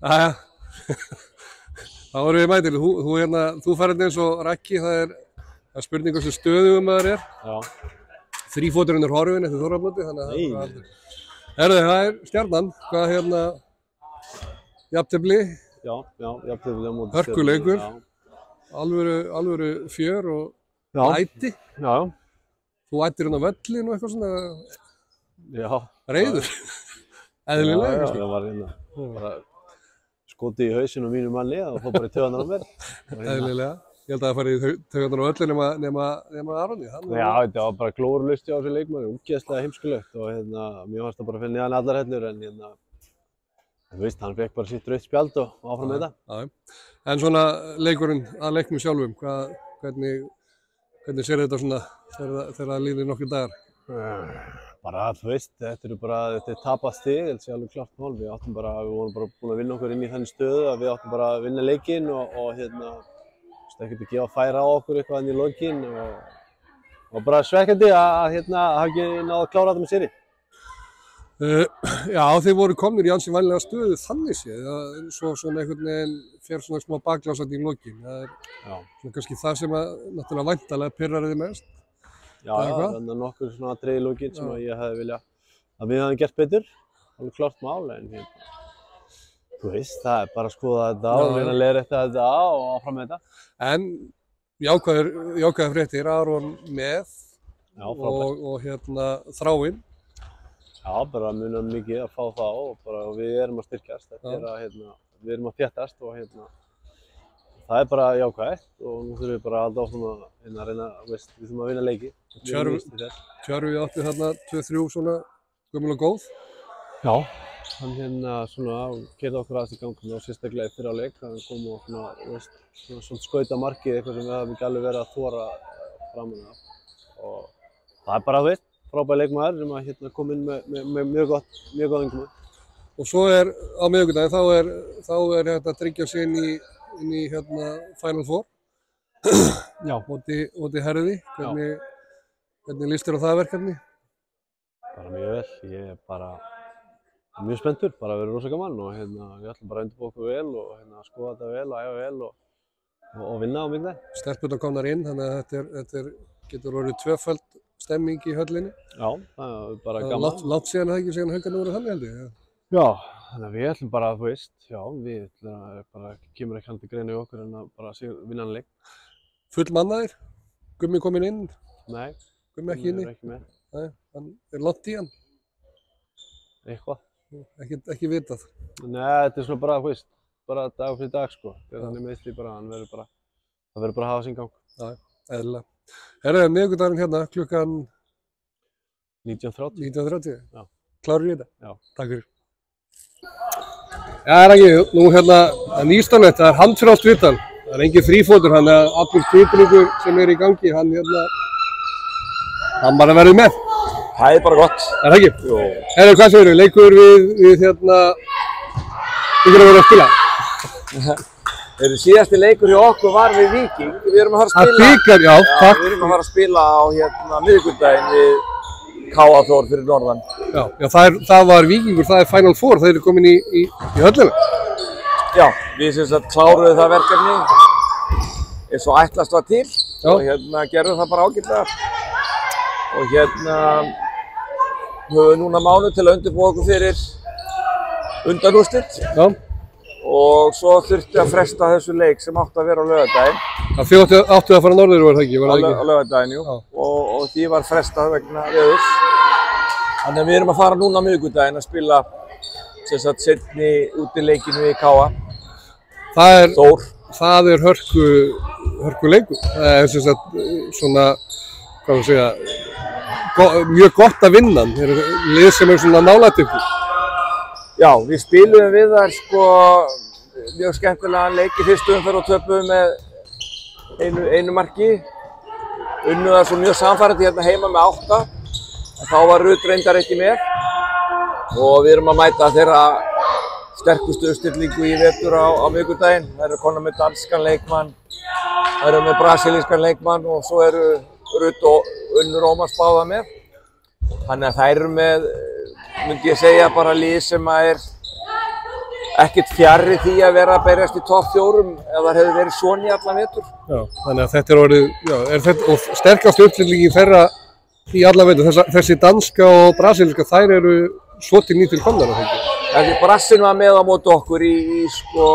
Jæja, þá erum við mætir. Þú færði eins og Raggi, það er spurning hversu stöðugum maður er. Já. Þrífóturinn er horfinn eftir Þórðarblóti, þannig að það er aldrei. Það er Stjarnan, hvað jafntefli. Já, jafntefli á móti hörkuleikur, alvöru fjör og æti. Já. Þú ættir á völlin og eitthvað svona. Já. Reiður. Eðlilega. Já, það var bara skotið í hausinn á mínu manni og fór bara í taugarnar á mér. Eðlilega. Ég held að það færi í taugarnar á öllu nema Aroni. Já, þetta var bara glórulaust hjá þessu leikmanni, ógeðslega heimskulegt og mér fannst það bara að finna niðan allar hellur en þú veist, hann fekk bara sitt rautt spjald og áfram með þetta. Já. En svona leikurinn að leiknum sjálfum, hvernig sér þetta svona þegar það líður nokkrir dagar? Bara, þú veist, þetta er tapað stig, þetta sé alveg klart mál. Við vorum bara búin að vinna okkur inn í þannig stöðu að við áttum bara að vinna leikinn og ekkert að gefa færa á okkur eitthvað inn í lokin og bara svekkjandi að hafa ekki náð að klára þetta með sigri. Já, þeir voru komnir í ansi vænlega stöðu þannig séð, svo svona einhvern veginn fer svona smá baklásandi í lokin. Það er kannski það sem náttúrulega væntanlega pirrar þig mest. Já, þannig að nokkur svona atriði í lokin sem ég hefði viljað að við hefðum gert betur, alveg klart mál, en þú veist, það er bara að skoða þetta og reyna að leiðrétta þetta og áfram með þetta. En jákvæðar fréttir, Aron með og Þráinn. Já, bara munum mikið að fá þá og við erum að styrkjast, við erum að þéttast og það er bara jákvætt og nú þurfum við bara að halda áfram að reyna, við þurfum að vinna leiki. Tjörfi átti þarna 2-3 svona gömul og góð. Já, hann keyrði okkur aðeins í gangi og sérstaklega í fyrra leik. Hann kom og svona skauta markið, eitthvað sem við hefum ekki alveg verið að þora framan af. Og það er bara, frábær leikmaður sem kom inn með mjög góð innkomu. Og svo á miðvikudaginn, þá er hægt að tryggja sig inn í Final Four. Já. Móti Herði. Hvernig líst þér á það verkefni? Bara mjög vel. Ég er bara mjög spenntur, bara verið rosa gaman og við ætlum bara að undirbúa okkur vel og skoða þetta vel og æfa vel og vinna á mikið. Stelpurnar komnar inn, þannig að þetta getur orðið tvöföld stemming í höllinni. Já, það er bara gaman. Langt síðan það ekki síðan Haukarnir voru þannig held ég. Já, þannig að við ætlum bara að við bara kemur ekki hann til greina í okkur en að bara vinna hann leik. Full mannaðir? Gummi kominn inn? Nei. Gummi ekki inni? Ekki með. Nei, hann er langt í hann? Eitthvað. Ekki vitað? Nei, þetta er svona bara dag fyrir dag sko. Þegar hann er meiðsli bara, það verður bara að hafa sinn gang. Já, eðlilega. Miðvikudagurinn klukkan 19:30. 19:30? Já. Klárur í þetta? Já. Takk fyrir. Já, Raggi, nú nýstanlegt, það er handfrjálst viðtal. Það er engin þrífótur, hann er allur titringur sem er í gangi, hann bara verður með. Það er bara gott. Er það ekki? Jú. Hvað segir þú? Leikur við ykkur að vera að spila? Síðasti leikur hjá okkur var við Víking. Við erum að fara að spila. Víking, já, takk. Við erum að fara að spila á miðvikudaginn við K.A. Þór fyrir norðan. Já, það var Víkingur, það er Final Four, þeir eru komin í höllina. Já, við kláruðum það verkefni eins og ætlast var til og gerðum það bara ágætlega. Og höfum núna mánuð til að undirbúa okkur fyrir undanúrslit. Já. Og svo þurfti að fresta þessu leik sem átti að vera á laugardaginn. Þið áttu að fara norður, var það ekki? Á laugardaginn, jú. Og því var frestað vegna veðurs. Þannig að við erum að fara núna á miðvikudaginn að spila seinni útileikinu í K.A. Þór. Það er hörkuleikur. Það er svona, hvað maður segja, mjög gott að vinna hann. Það er lið sem er svona nálægt ykkur. Já, við spiluðum við þar mjög skemmtilegan leik í fyrstu umferð og töpuðum með einu marki. Unnu það svo mjög samfærandi heima með 8. En þá var Rut reyndar ekki með. Og við erum að mæta þeirra sterkustu uppstillingu í vetur á miðvikudaginn. Það eru konar með danskan leikmann, það eru með brasilískan leikmann og svo eru Rut og Unnur Ómars báða með. Þannig að þær eru með, myndi ég segja, bara lið sem er ekkert fjarri því að vera að berjast í topp 4 ef það hefði verið svona í allan vetur. Já, þannig að þetta orðið, já, og sterkast uppfyllingin þeirra í allan vetur, þessi danska og brasilíska, þær eru svo til nýtil komnar á þeim. Þegar Brassinn var með á móti okkur í sko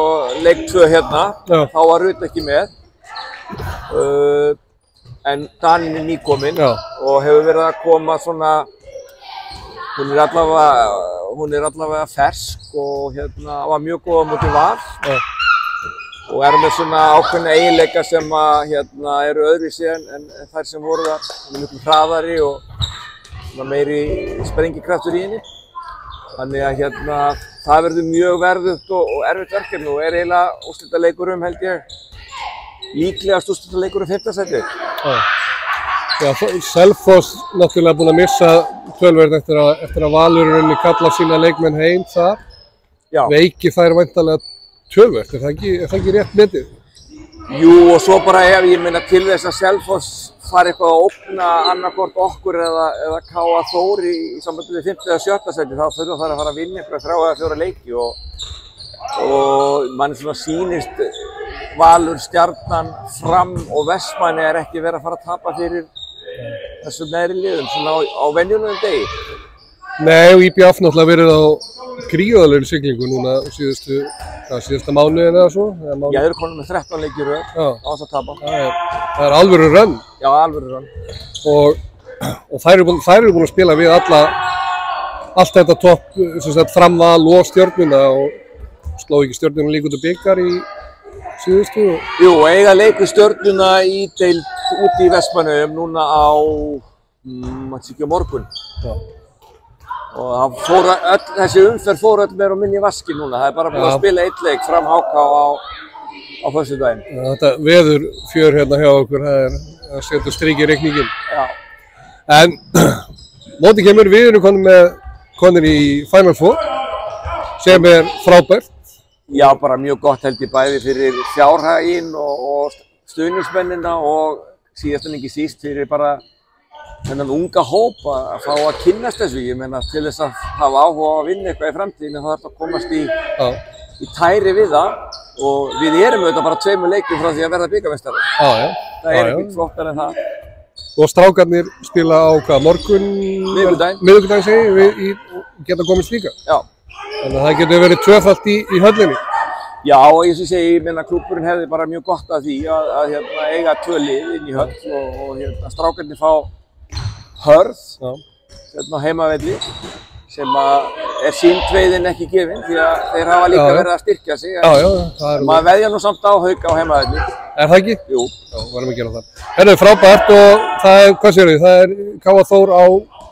leik 2 hérna, þá var Rut ekki með. En Danin nýkominn og hefur verið að koma svona, hún er allavega fersk og hérna var mjög góð á móti Val og er með svona ákveðna eiginleika sem að hérna eru öðruvísi en þær sem voru þar. Hún er miklu hraðari og meiri sprengikraftur í henni. Þannig að hérna, það verður mjög verðugt og erfitt verkefni og er eiginlega úrslitaleikur held ég, líklegast úrslitaleikur 5. sæti. Já, Selfoss náttúrulega búinn að missa töluvert eftir að Valur kallar sína leikmenn heim þar. Já. Veikir þær væntanlega töluvert, er það ekki rétt metið? Jú, og svo bara ég meina til þess að Selfoss fari eitthvað að ógna annarkvort okkur eða K.A. Þór í sambandi við 5. eða 7. sæti, þá þurfa þær að fara að vinna eitthvað 3 eða 4 leiki og mann svona sýnist Valur, Stjarnan, Fram og Vestmanni er ekki verið að fara að tapa fyrir þessum neðri liðum svona á venjulegum degi. Nei, og IBF náttúrulega verið á gríðarlegri siglingu núna síðasta mánuðin eða svo. Já, þeir eru konum með 13 leiki í röð á þess að tapa. Það er alvöru rönn. Já, alvöru rönn. Og þær eru búin að spila við allt þetta topp, Fram, Val og Stjörnuna og sló ekki Stjörnuna líka út á bikar í síðustu. Jú, eiga leik við Stjörnuna í deild úti í Vestmannum núna á morgun. Og þessi umferð fór öll meira og minni í vaski núna. Það er bara búin að spila 1 leik Fram HK á föstudaginn. Þetta veðurfjör hérna hjá okkur, það setur strik í reikningin. Já. En móti kemur, við erum konir í Final Four, sem er frábært. Já, bara mjög gott held ég bæði fyrir fjárhaginn og stuðningsmennina og síðast en ekki síst fyrir bara þennan unga hóp að fá að kynnast þessu. Ég meina til þess að hafa áhuga á að vinna eitthvað í framtíðinu þá þarf það að komast í tæri við það og við erum auðvitað bara 2 leikum frá því að verða bikarmeistarar. Það er ekkert flottar en það. Og strákarnir spila á morgun? Miðvikudaginn segi við geta komist líka? Já. Þannig að það getur verið tvöfalt í höllinni? Já, og eins og ég meina klúbburinn hefði bara mjög gott af því að eiga 2 lið inn í höll og strákarnir fá Hörð á heimavelli sem er sýndveiðin ekki gefin því að þeir hafa líka verið að styrkja sig. Maður veðja nú samt á Hauka á heimavelli. Er það ekki? Jú. Já, varum að gera það. Það er frábært og það er, hvað séu þið, það er K.A. Þór á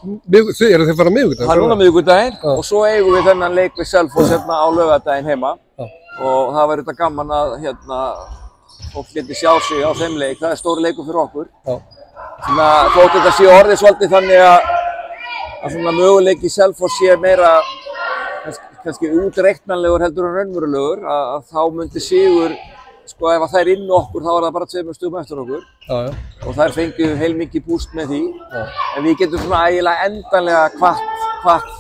eru þeir fara miðvikudaginn? Það er núna miðvikudaginn og svo eigum við þennan leik við Selfoss hérna á laugardaginn heima og það var þetta gaman að fólk geti sjá sig á þeim leik. Það er stóri leikur fyrir okkur. Þótt þetta sé orðið svolítið þannig að svona möguleiki Selfoss sé meira kannski útreiknanlegur heldur en raunverulegur að þá myndi sigur, sko ef þær inn okkur þá er það bara 2 stigum eftir okkur og þær fengu heilmikið búst með því en við getum svona ægilega endanlega hvatt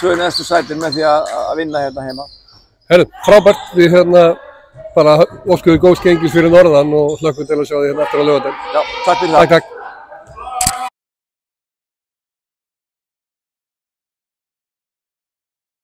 2 neðstu sætin með því að vinna hérna heima. Herru, frábært, við bara óskuðum góðs gengis fyrir norðan og hlökkum til að sjá því hérna eftir á laugardaginn. Já, takk fyrir það. Takk.